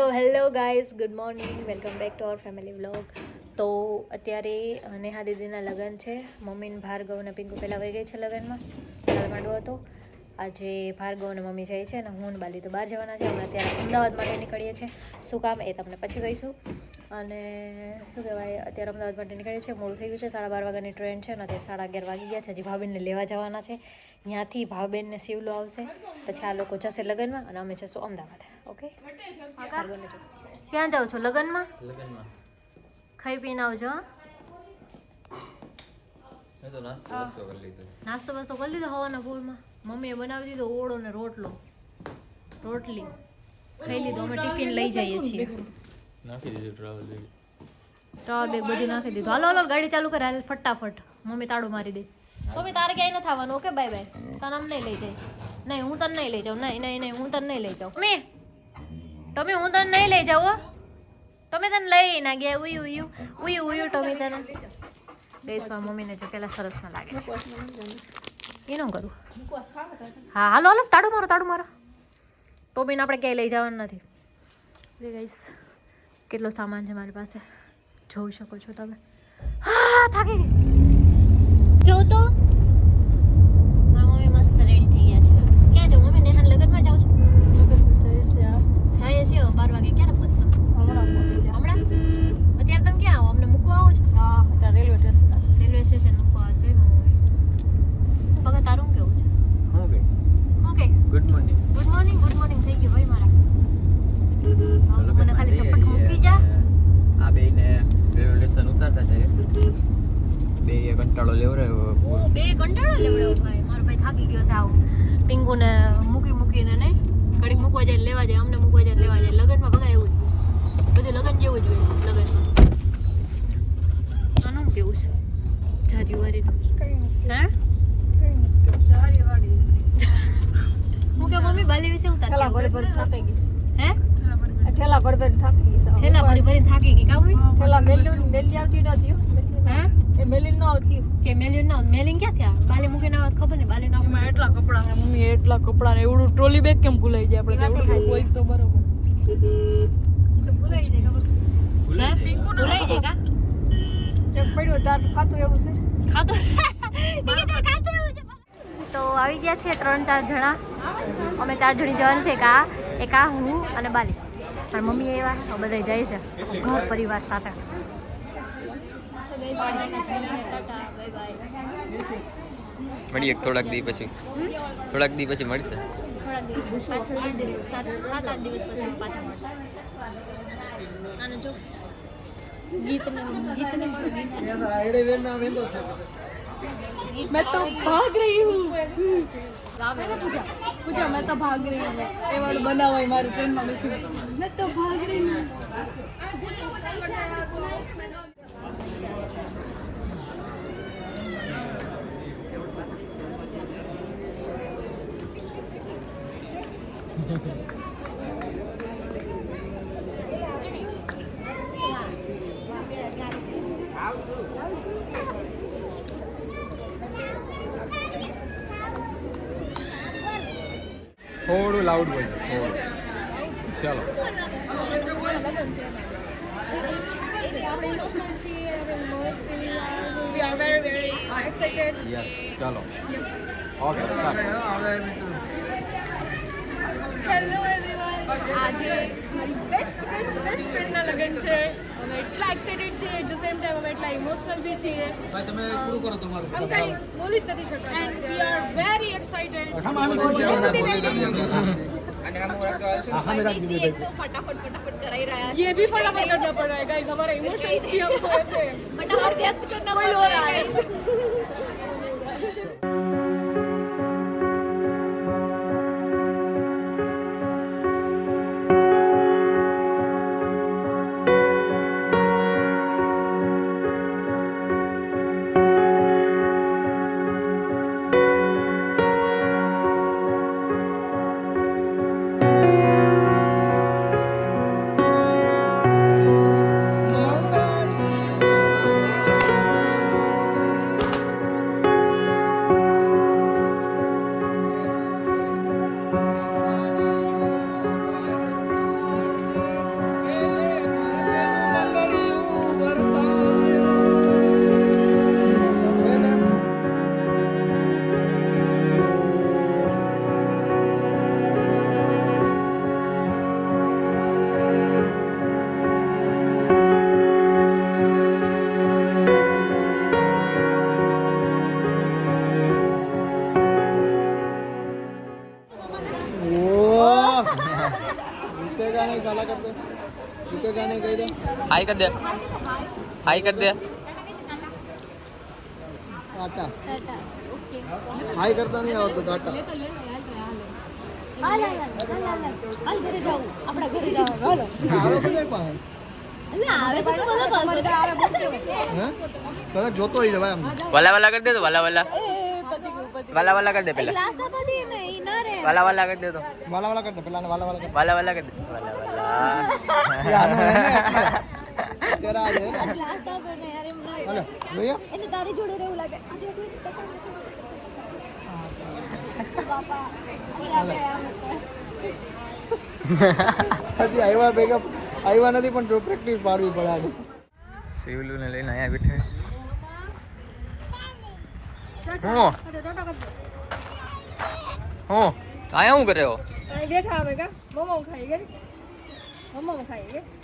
તો hello guys, good morning, welcome back to our family vlog. તો અત્યારે નેહા દીદીના લગ્ન છે. મમ્મી ને ભાર્ગવ અને પિંકુ પહેલાં વહી ગઈ છે લગ્નમાં. કાલ માંડવો હતો. આજે ભાર્ગવ અને મમ્મી જાય છે અને હું ને બાલી તો બહાર જવાના છે. અમે અત્યારે અમદાવાદ માટે નીકળીએ છીએ. શું કામ એ તમને પછી કહીશું. અને શું કહેવાય, અત્યારે અમદાવાદ માટે નીકળીએ છીએ. મોડું થઈ ગયું છે, 12:30 વાગ્યાની ટ્રેન છે ને અત્યારે 11:30 વાગી ગયા છે. હજી ભાવબેનને લેવા જવાના છે. ત્યાંથી ભાવબેનને સિવલો આવશે, પછી આ લોકો જશે લગ્નમાં અને અમે જશું અમદાવાદ. ઓકે, ક્યાં જાઓ છો? લગ્નમાં ખાઈ પીને આવજો. નાસ્તો બસ્તો કરી લીધો હવાના પૂરમાં. મમ્મીએ બનાવી દીધો ઓળો ને રોટલી ખાઈ લીધો. અમે ટિફિન લઈ જઈએ છીએ. નાખી દીધું ટ્રાવેલ બેગ બધું નાખી દીધું. હાલો હાલો ગાડી ચાલુ કરે, હાલ ફટાફટ. મમ્મી તાળું મારી દે. મમ્મી તારે ક્યાંય નથી આવવાનું. Okay, bye bye. તને આમ નહીં લઈ જાય. નહીં, હું તને નહીં લઈ જાઉં. નહીં, હું તને નહીં લઈ જાઉં. તમે હું તને નહીં લઈ જાઉં. તમે તને લઈ ના ગયા. ઉયું ટોમી તને દેશમાં મમ્મીને જો પેલા સરસ ના લાગે છે. એનું કરું. હા, હાલો હાલો, તાળું મારો. ટોમીને આપણે ક્યાંય લઈ જવાનું નથી. ગાઈસ, કેટલો સામાન છે મારી પાસે, જોઈ શકો છો તમે. હા, થાકી ગઈ. જો તો મમ્મી મસ્ત રેડી થઈ ગયા છે. ક્યાં જાવ મમ્મી? નેહાન લગ્નમાં જાવ છો? જઈએ છીએ. 12 વાગે ક્યારે પહોંચશો? હમણાં? અત્યારે તમે ક્યાં આવો? અમને મૂકવા આવો છો? રેલવે સ્ટેશન મૂકવા આવો છો મમ્મી. ભગત, તારું કેવું છે? હું કે ગુડ મોર્નિંગ થઈ ગયું ભાઈ મારા. મને ખાલી ચપ્પટ મૂકી જા. આ બેને રેલવે સ્ટેશન ઉતારતા જાય બે કંટાળો લેવડાવ્યો. બે કંટાળો લેવડાવ્યો ભાઈ. મારો ભાઈ થાકી ગયો છે. આવું પિંગુને મૂકીને નહીં, ઘડીક મૂકવા જાય લેવા જાય, અમને મૂકવા જાય લેવા જાય. લગ્નમાં બગા એવું જ બધું લગ્ન જેવું જ હોય. લગ્નમાં આનું કેવું છે? જારીવારી હા હું કે મમ્મી બાલી વિશે ઉતાર ઠેલા ભરી થાકી ગઈ. હે ઠેલા ભરી થાકી ગઈ. ઠેલા ભરી થાકી ગઈ. કા મમ્મી? ઠેલા મેલી આવતી નહોતી. હે એ મેલી ન આવતી કે મેલિંગ ક્યાં થયા? બાલી મૂકીને આવત ખબર ને. બાલી ના એમાં એટલા કપડા હે મમ્મી, એટલા કપડા ને એવડું ટ્રોલી બેગ કેમ ભૂલાઈ જાય? આપણે એવડું હોય તો બરોબર. તો ભૂલાઈ જાય ખબર. ભૂલાઈ જાય કા? એક પડ્યો તાર ખાતું એવું છે. ખાતું એવું છે. તો આવી ગયા છે 3-4 જણા. અમે 4 જણી જવાનું છે. એક આ હું અને બાલી. અને મમ્મી એવા બધા જાય છે ઘર પરિવાર સાથે. મળીએ થોડાક દી પછી મળશે. થોડાક દિવસ 5-7 દિવસ પછી પાછા મળશે. અને જો ગીત मैं तो भाग रही हूँ. पूजा मैं तो भाग रही हूँ. ये वाला बना हुआ है हमारी ट्रेन में. मैं तो भाग रही हूँ. થોડું લાઉડ બોલ. ચાલો We are very, very excited. Yes ચાલો ઓકે હેલો એવરીવન. આજે મારી બેસ્ટ ફ્રેન્ડના લગ્ન છે. અમે એટલા એક્સાઇટેડ છીએ, એટ ધ સેમ ટાઈમ અમે એટલા ઇમોશનલ બી છીએ. તમે પૂરું કરો તમારું. આમ કંઈ બોલી જ નથી શકતા. And we are very excited. फटाफट कराई रहा है. ये भी फटाफट करना पड़ रहा है गाइस. हमारा इमोशंस भी हमको ऐसे फटाफट व्यक्त करना पड़ रहा है. करते चुकेगा नहीं कह दे हाय कर दे हाय कर दे टाटा ઓકે हाई करता नहीं और तो टाटा હાલ ઘરે જાવ આપણા ઘરે જાવ હાલો આવે બધા પાસે ના આવે છે તો બધા પાસે હે તને જોતો હોય ભાઈ આમ वाला वाला कर दे तो वाला वाला वाला वाला कर दे पहले ગ્લાસ આપા દે નહીં ના રે वाला वाला कर दे तो વાલા વાલા કરતા પેલા વાલા વાલા वाला वाला कर दे वाला वाला यार है ना तेरा आ जाए ગ્લાસ આપે ને યાર એમ ના हेलो भैया એને તારી જોડે રહેવું લાગે બાપા હજી આવ્યા ભેગા આવ્યા નથી પણ પ્રેક્ટિસ પાડવી પડે આજે શિવલુ ને લઈને આયા બેઠા હું આયા હું કરે હો બેઠા અમે કા મોમો ખાઈ ગઈ મોમો ખાઈ ગઈ